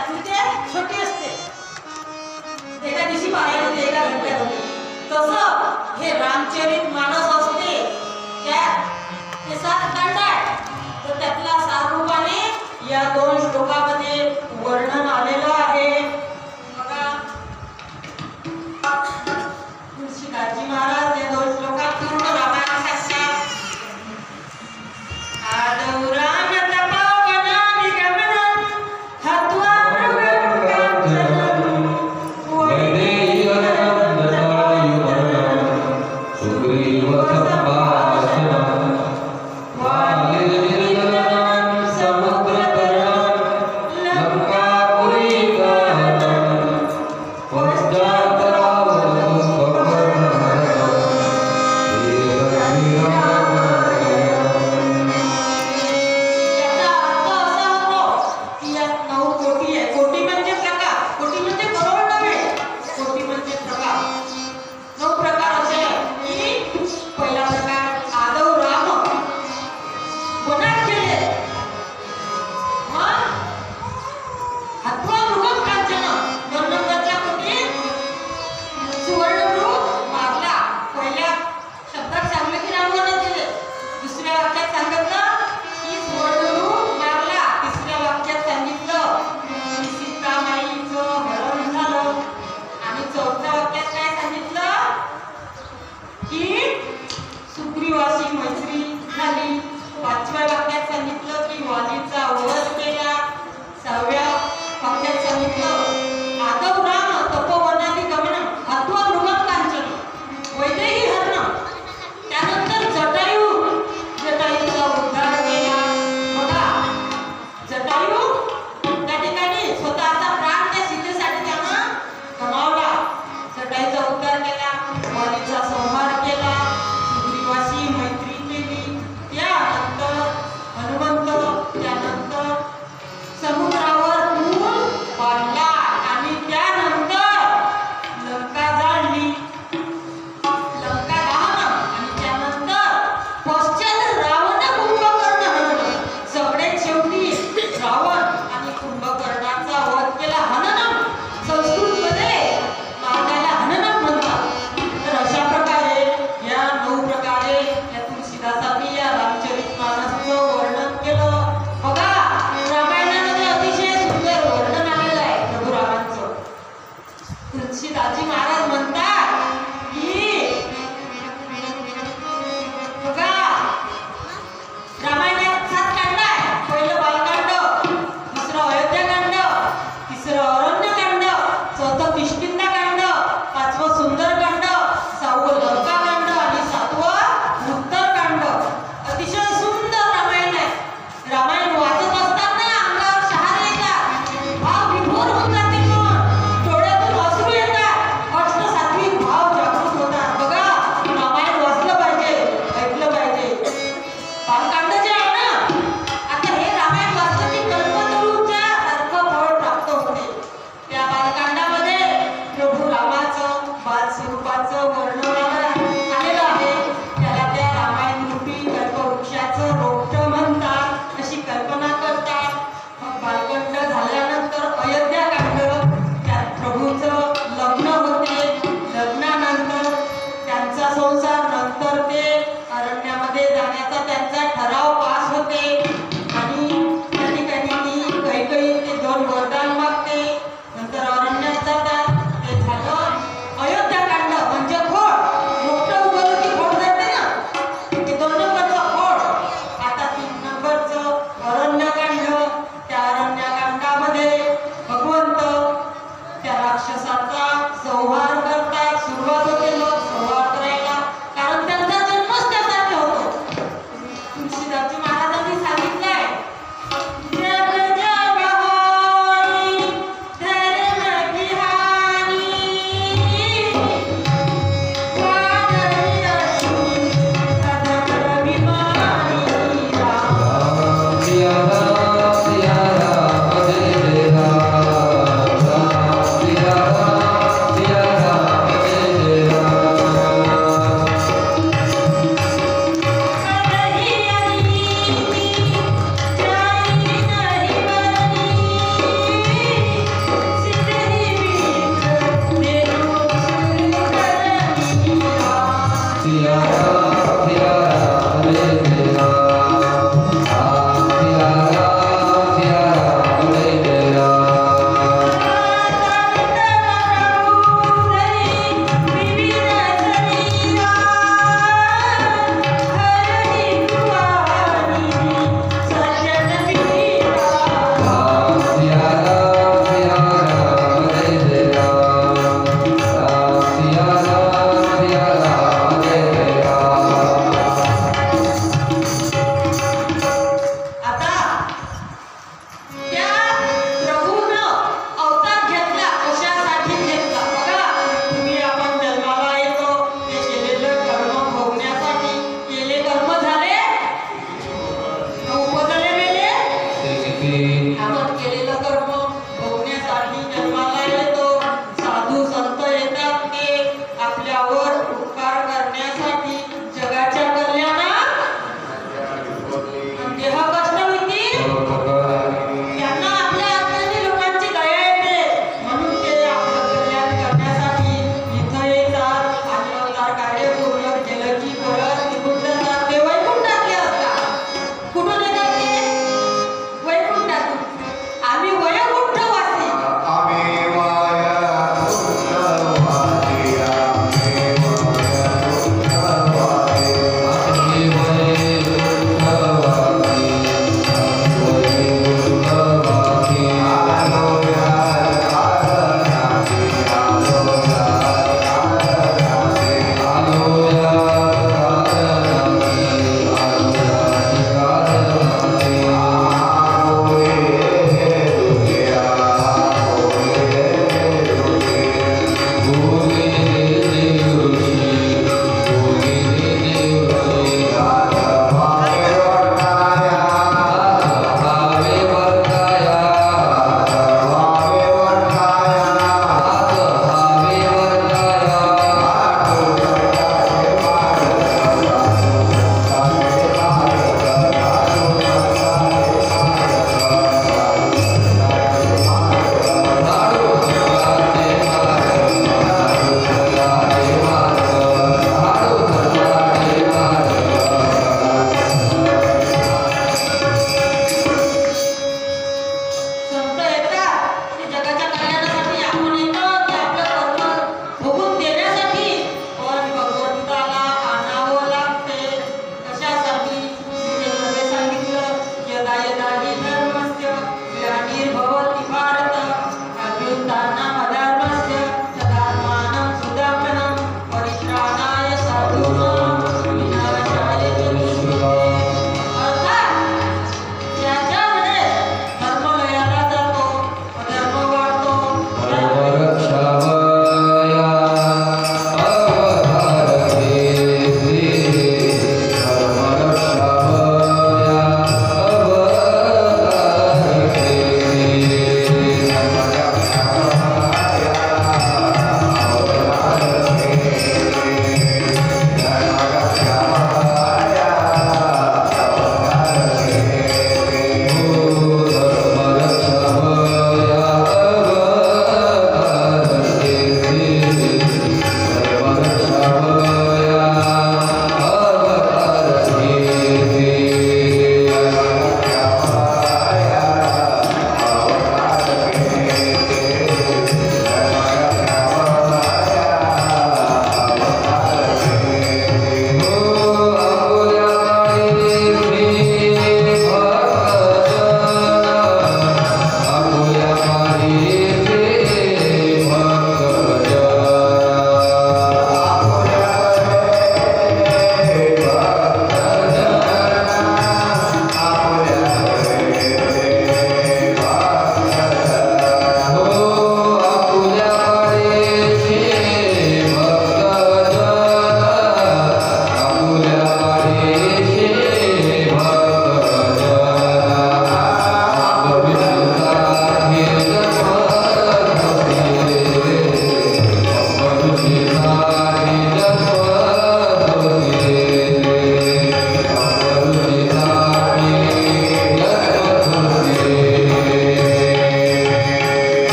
त्यातली ते छोटी असते, एका दिवशी पारायण होते, एका घंट्यात होते. तसं हे रामचरित मानस असते, त्यात ते 7 कांड आहेत. तर त्यातल्या 7 रूपाने या 2 श्लोकामध्ये वर्णन आलेलं आहे. बघा तुळशीदासजी महाराज या 2 श्लोकात पूर्ण रामायण सांगतात. आदौरान तपोवनानि गमनं हत्वा मृगं वैदेह्यं ददायुमनं सुग्रीवसम्भाषणं वालिनिर्गलं समुद्रतरणं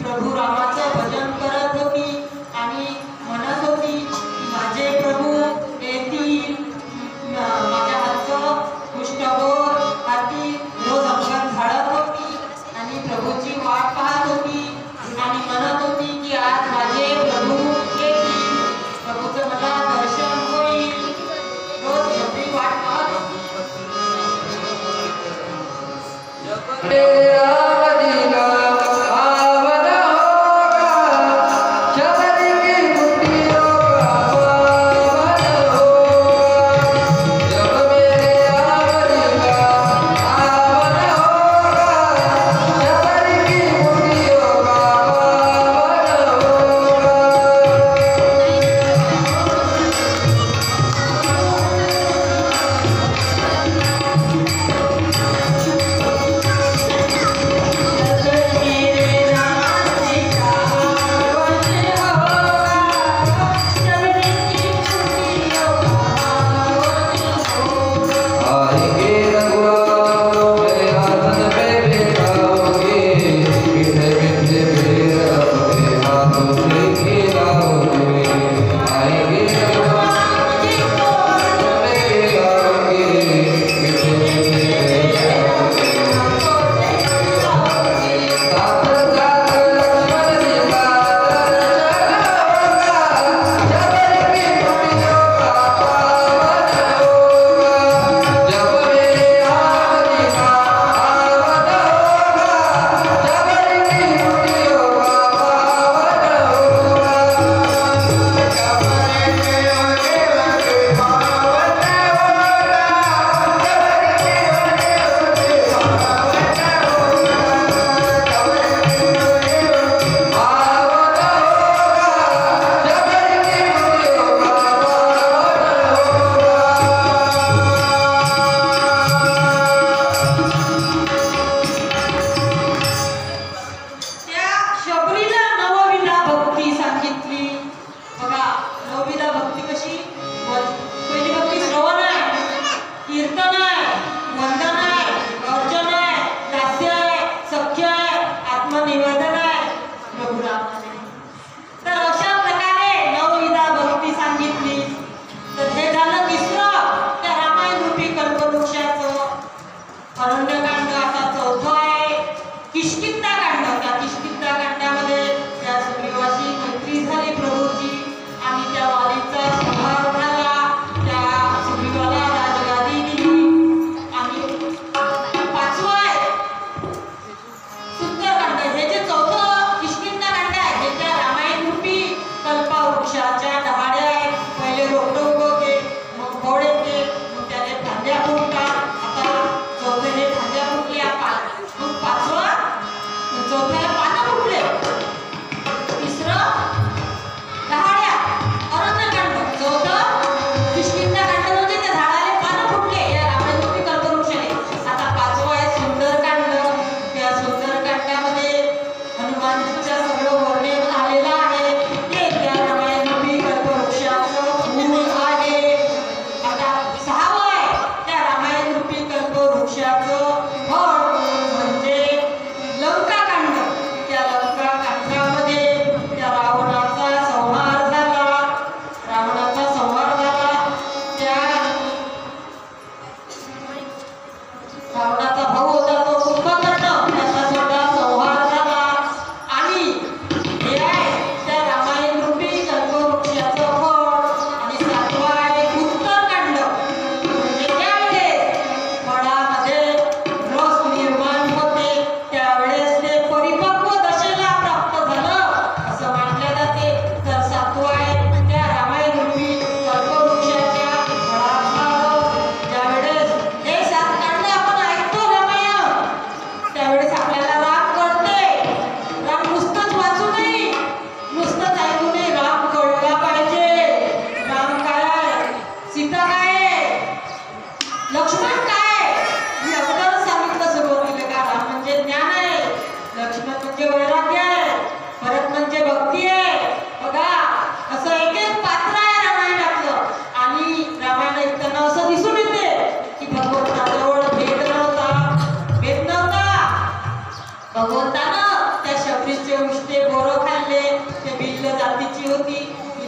प्रभू रामाचं भजन करत होती आणि म्हणत होती की माझे प्रभू येतील, माझ्या हातचं कुष्ठरोग हाती रोज अंगण झाडत होती आणि प्रभूची वाट पाहत होती आणि म्हणत होती की आज माझे प्रभू येतील, प्रभूचं मला दर्शन होईल, रोज एवढी वाट पाहत होती. जगते आवदीला आवदा हो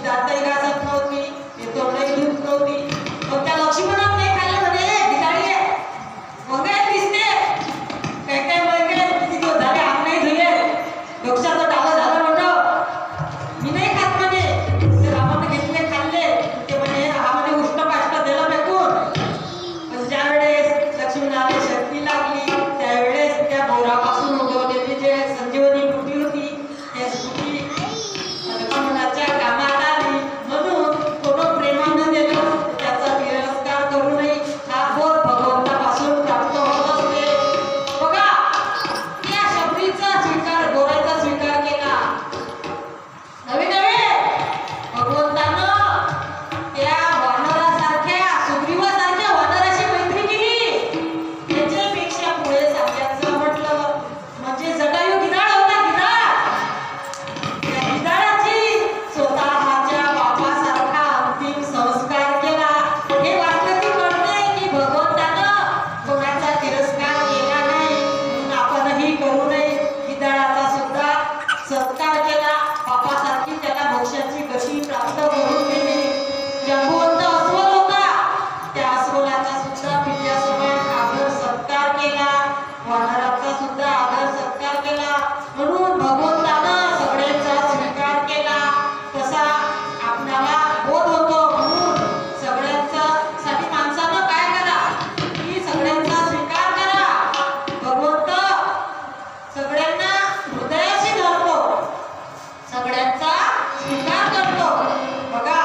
दातही घासत नव्हती, ती तोंडही धुत नव्हती. पण त्या लक्ष्मणात नाही खाल्लं म्हणे, भिकारी आहे. वगैरे दिसते. काय काय वगैरे किती दिवस झाले हात नाही धुले. डोक्याचं डालं झालं म्हणलं. मी नाही खात म्हणे. ते रामानं घेतले खाल्ले. ते म्हणे हा म्हणे उष्टपाष्ट दिलं फेकून. पण ज्यावेळेस लक्ष्मणाला शक्ती लागली त्यावेळेस त्या बोरापासून उगवलेली जे संजीवनी बुटी होती त्या बुटी लक्ष्मणाच्या कामात आली. म्हणून कोण प्रेमानं दिलं त्याचा तिरस्कार करू नये. हा बोध भगवंतापासून प्राप्त होत असते. बघा या शबरीचा स्वीकार बोराचा स्वीकार केला. नवे नवे भगवंतानं त्या वानरासारख्या सुग्रीवासारख्या वानराशी मैत्री केली. त्याच्यापेक्षा पुढे सांगायचं म्हटलं म्हणजे जटायू गिधाड होता, गिधाड. त्या गिधाडाची स्वतःच्या बापासारखा अंतिम संस्कार केला. हे वाटलं की कळतंय की भगवंतानं कोणाचा तिरस्कार केला नाही म्हणून आपणही करू नये. गिधाडाचा सुद्धा सत्कार केला. बापासारखी त्याला मोक्षाची कशी प्राप्त करून दिली. जंबुवंत अस्वल होता, त्या अस्वलाचा सुद्धा पिल्यासमान आदर सत्कार केला. वानराचा सुद्धा आदर सत्कार केला. म्हणून भगवंतानं सगळ्यांचा स्वीकार केला. तसा आपल्याला बोध होतो. म्हणून सगळ्यांचा साठी माणसानं काय करा की सगळ्यांचा स्वीकार करा. भगवंत सगळ्यांना हृदयाशी धरतो, सगळ्यांचा स्वीकार करतो. बघा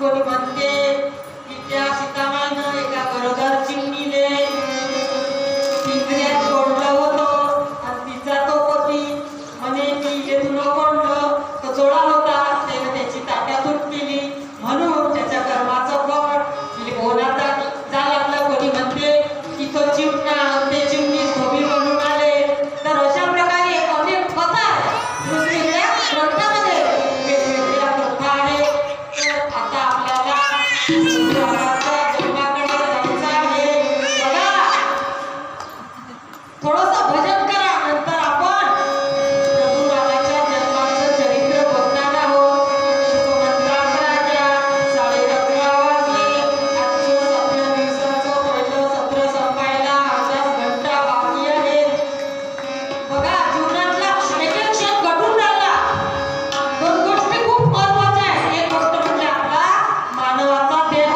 कोणी म्हणते की त्या सीतामाईनं एका गरोदर चिमणीले पिंजऱ्यात कोंडलं होतं आणि तिचा तो पती म्हणे मी हे तुला कोंडलं तो जोडा होता त्याने त्याची ताट्यातून केली म्हणून त्याच्या कर्माचं फळ होण्याचा जा लागलं. कोणी म्हणते की तो चिमणा ते चिमणी धोबी बनून आले. तर अशा प्रकारे अनेक कथा वेगवेगळ्या ग्रंथामध्ये वेगवेगळ्या कथा आहेत. तर आता आपल्याला रामाच्या जन्माकडे जायचं आहे. बघा थोडंसं भजन करा नंतर आपण प्रभू रामाच्या जन्माचं चरित्र बघणार आहोत. शुभमंत्रात राजा 11:30 वाजले. आजचं 17 दिवसाचं पहिलं सत्र संपायला 8 घंटा बाकी आहेत. बघा जीवनातला एक एक क्षण घडून राहिला. दोन गोष्टी खूप महत्त्वाच्या आहेत. एक गोष्ट म्हणजे आपला मानवाचा देह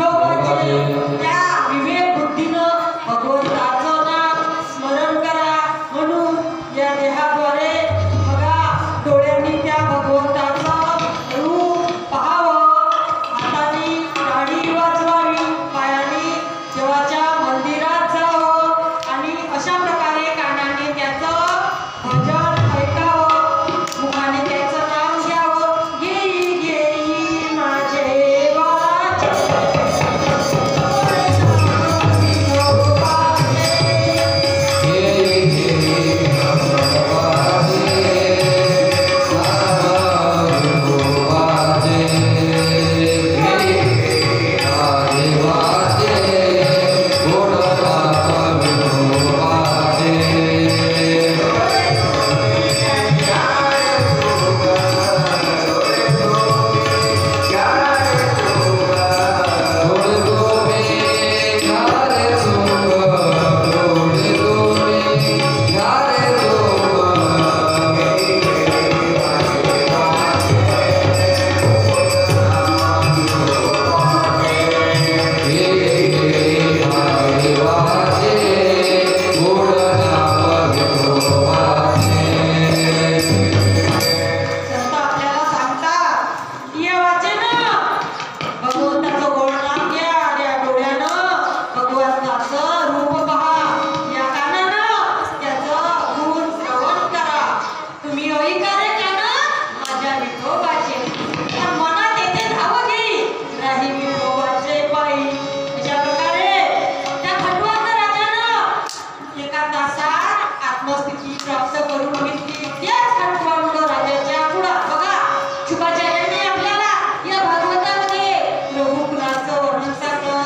योगाचे त्या विवेक बुद्धीनं भगवंताचं नाम स्मरण करा. म्हणून या देहाद्वारे बघा डोळ्यांनी त्या भगवंताचं रूप पाहावं, हाताने गाडी वाजवावी, पायाने देवाच्या मंदिरात जावं आणि अशा प्रकारे कानाने त्याचं भजन ऐकावं, मुखाने त्याचं नाम घ्यावं. घेई घेई माझे वाचे प्राप्त करून घेतली. त्याच खंडवांड राजाच्या पुढं बघा शुकाचार्यांनी आपल्याला या भागवतामध्ये रघुकुलाचं वर्णन सांगलं,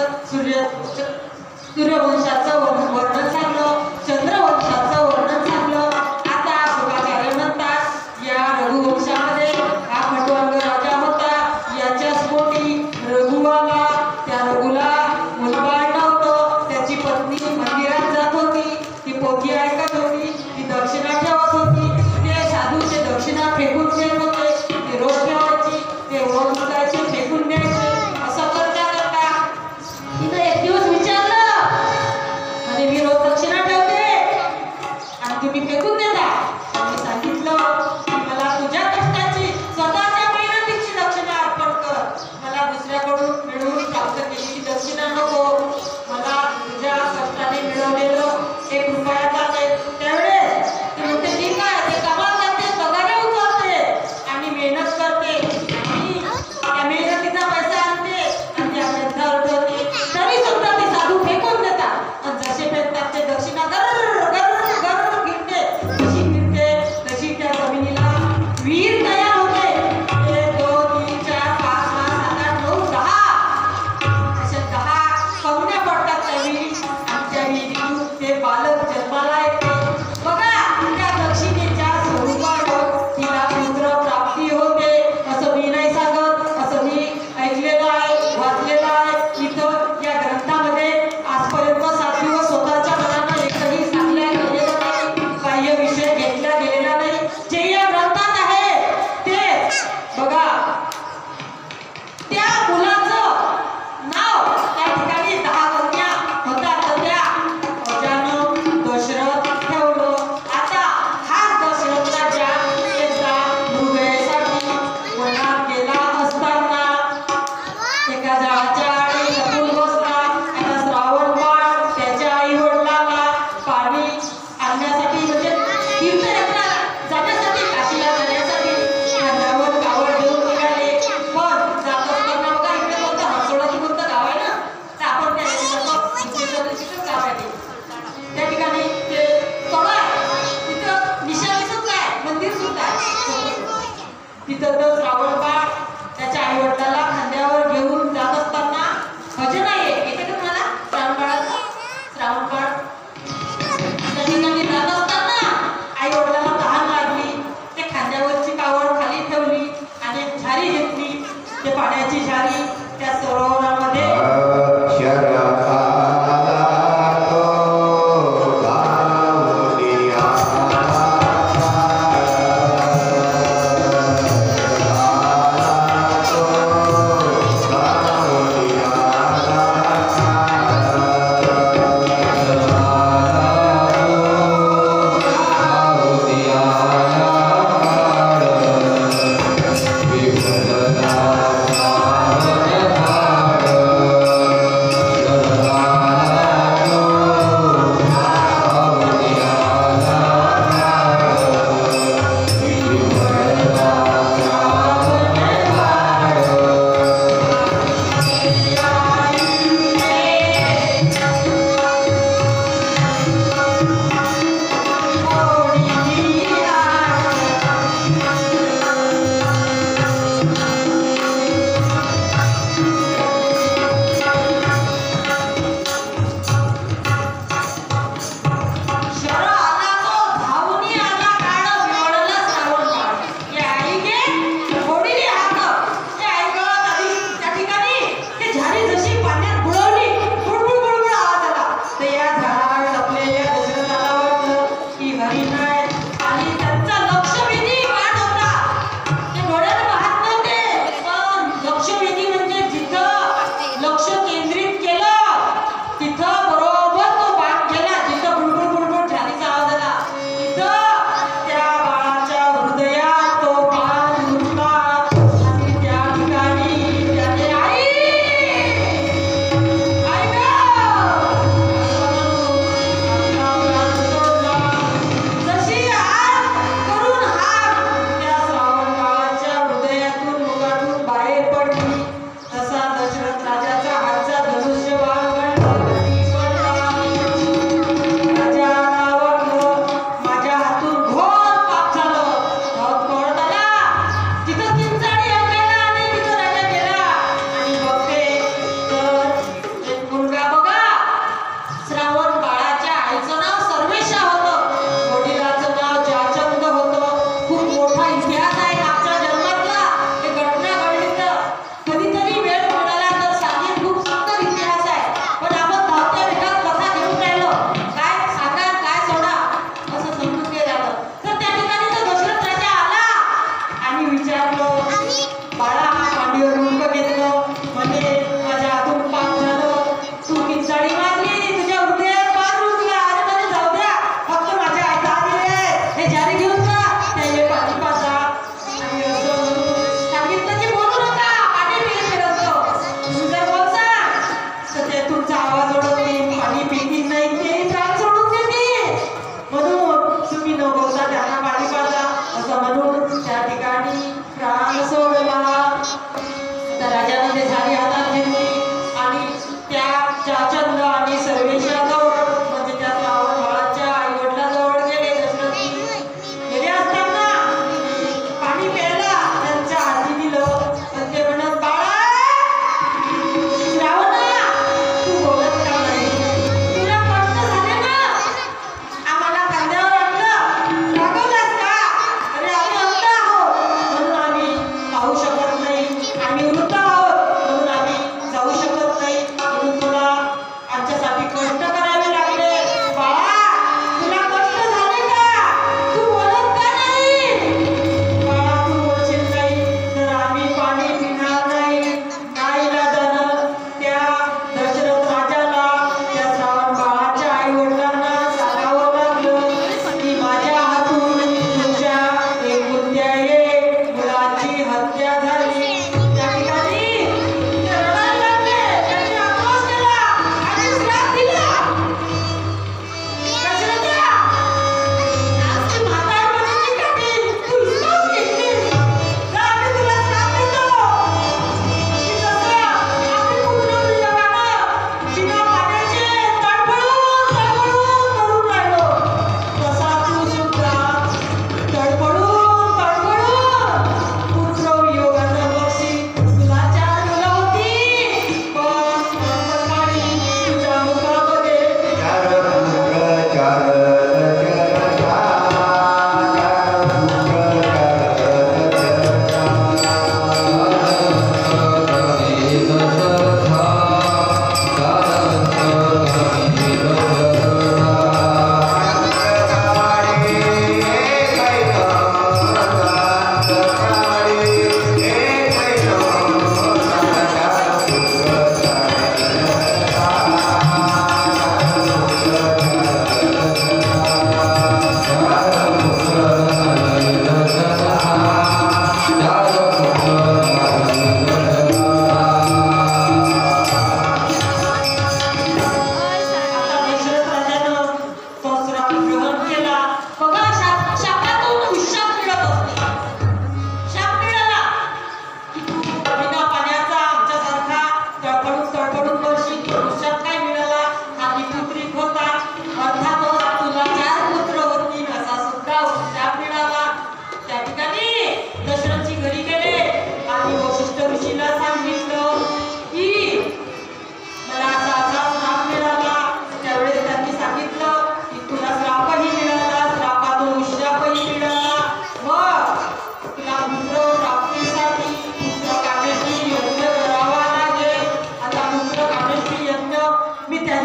सूर्यवंशाचं वर्णन सांगलं, चंद्रवंशाचं वर्णन सांगलं. आता शुकाचार्य म्हणतात या रघुवंशामध्ये हा खंडवांड राजा होता, याच्याच पोटी रघु आला. त्या रघुला मुलबाळ नव्हतं, त्याची पत्नी मंदिरात जात होती, ती पोथी ऐकत होती, दक्षिणा ठेवत होती. ते साधूचे दक्षिणा फेकून देत होते, ते रोज ठेवायची, ते ओळखायचे फेकून द्यायचे. असं करता करता तिनं एक दिवस विचारलं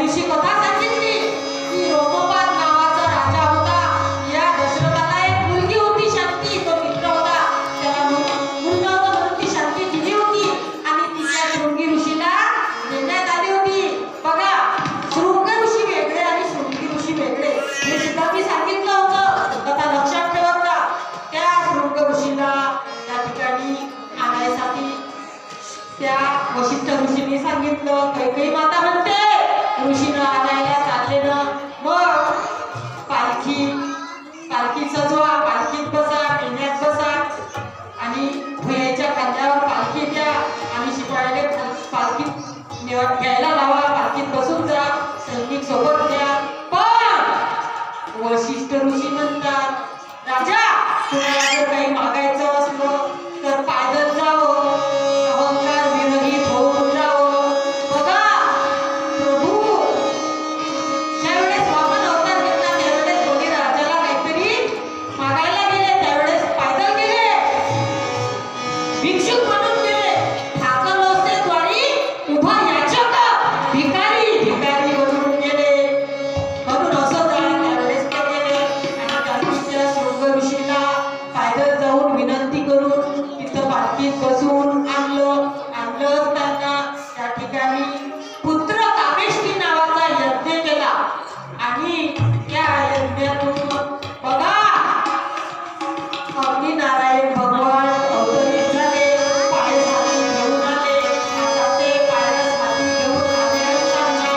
दिवशी कथा सांगितली की रोमपाद नावाचा राजा होता. या दशरथाला एक मुलगी होती शांती. तो मित्र होता, त्याला मूल नव्हतं म्हणून ती शांती दिली होती आणि तिच्या शृंगी ऋषीला देण्यात आली होती. बघा, शृंग ऋषी वेगळे आणि शृंगी ऋषी वेगळे हे सुद्धा मी सांगितलं होतं. कथा लक्षात ठेवत जा. त्या शृंग ऋषीला त्या ठिकाणी आणायसाठी त्या वशिष्ठ ऋषींनी सांगितलं. कैकेयी माता म्हणते ऋषीनं आणायला चालले ना, मग पालखी सजवा, पालखीत बसा, पेण्यात बसा आणि भुयाच्या खांद्यावर पालखी द्या आणि शिपायाने पालखीत घ्यायला लावा, पालखीत बसून जा, सैनिक सोबत घ्या. पण वशिष्ठ ऋषी म्हणतात, राजा तुम्हाला जर काही मागायचं असलं तर पायदळ जावं, अहंकार विरहित होऊन जावं. बघा, प्रभू ज्यावेळेस वामन अवतार घेतला त्यावेळेस दोन्ही राजाला काहीतरी मागायला गेले, त्यावेळेस पायदळ गेले, भिक्षुक म्हणून गेले. ठाकर रस्त्याद्वारी उभा याचक, भिकारी म्हणून गेले. म्हणून असं जा त्यावेळेस ते गेले आणि त्या शृंग ऋषीला पायदळ जाऊन विनंती करून तिथं पालखीत बसून आणलं असताना त्या ठिकाणी पुत्र कामेष्टी नावाचा यज्ञ केला आणि त्या यज्ञातून बघा अग्नी नारायण भगवान अवतरित झाले. पायासाठी घेऊन आले. आता ते पायासाठी घेऊन आले असताना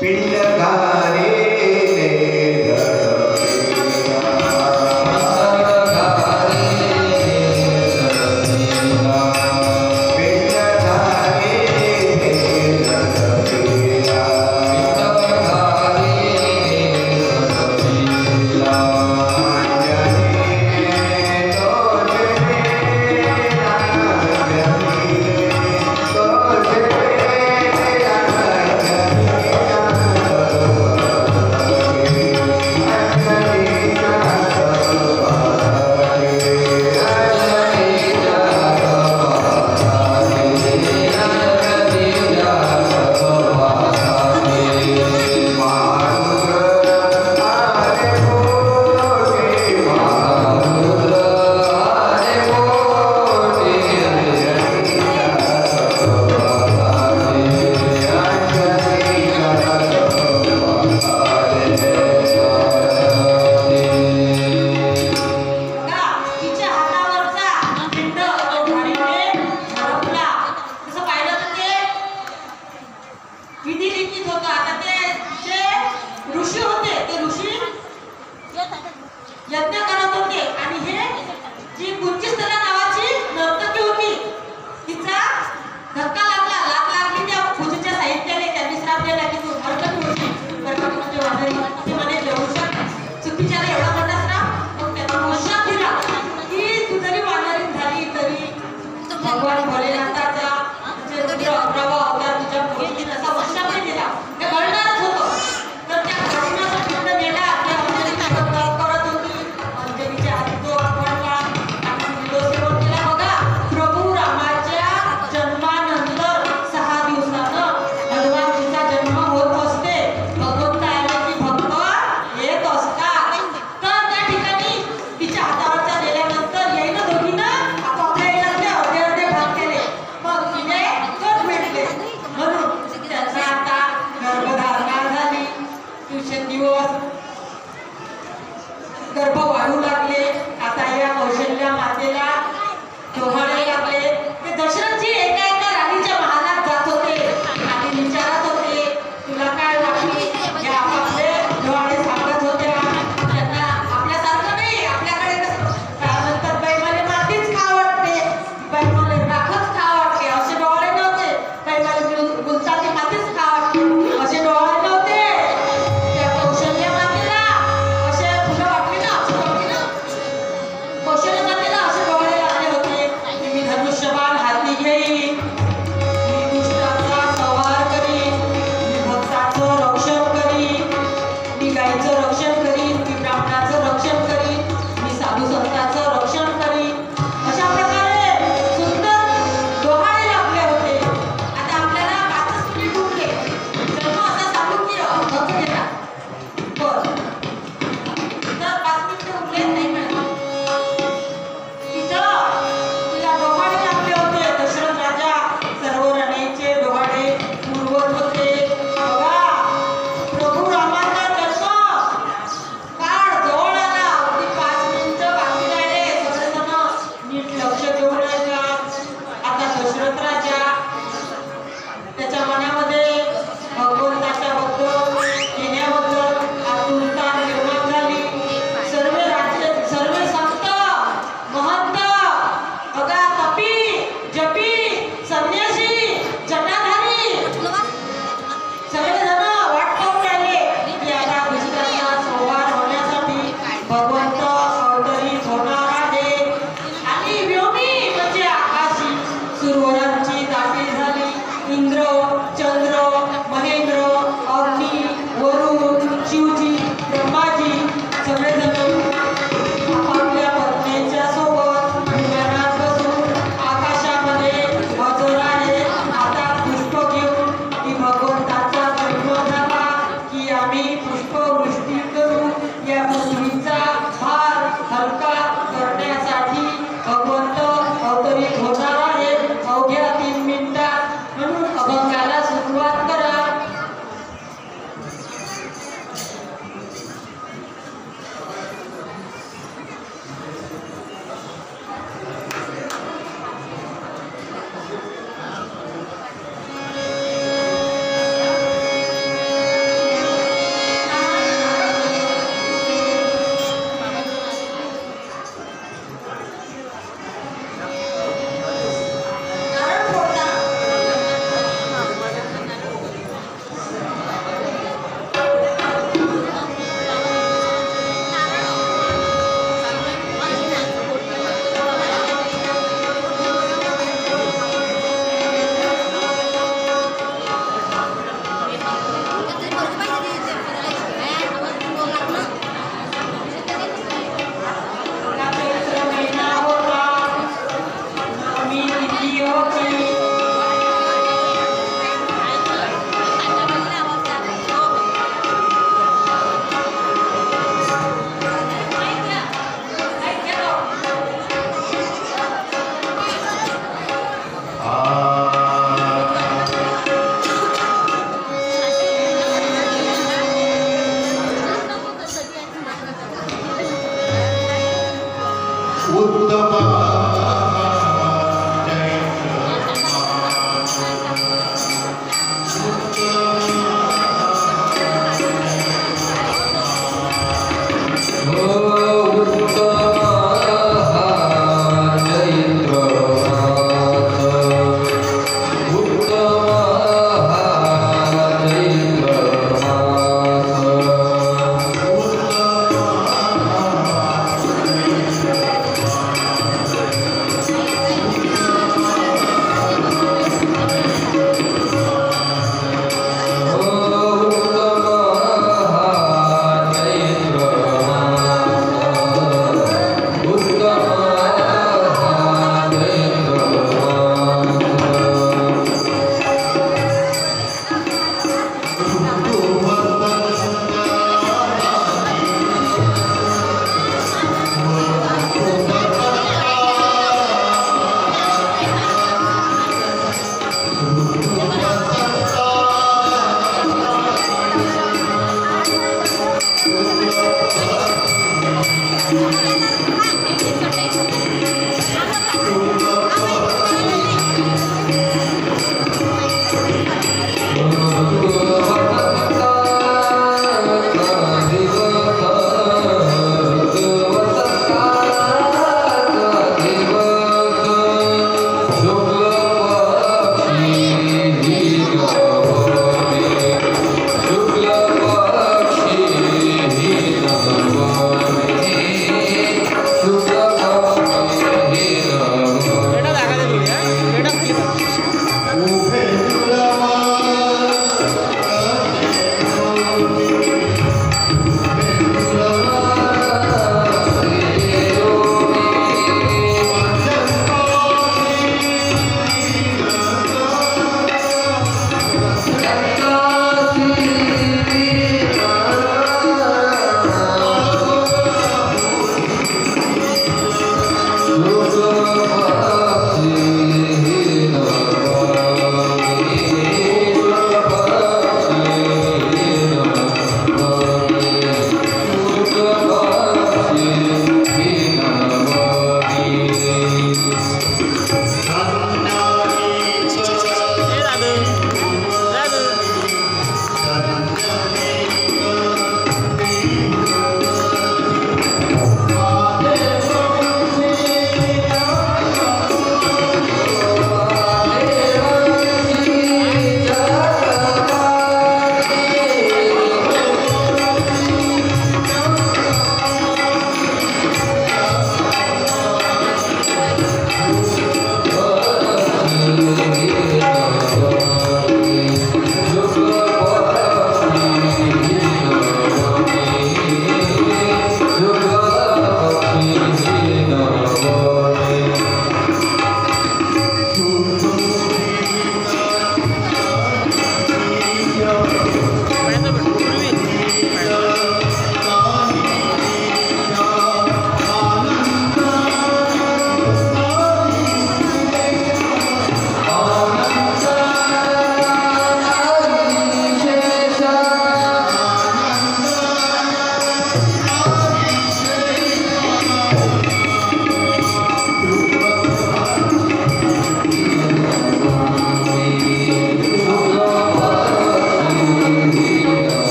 पिंड घाला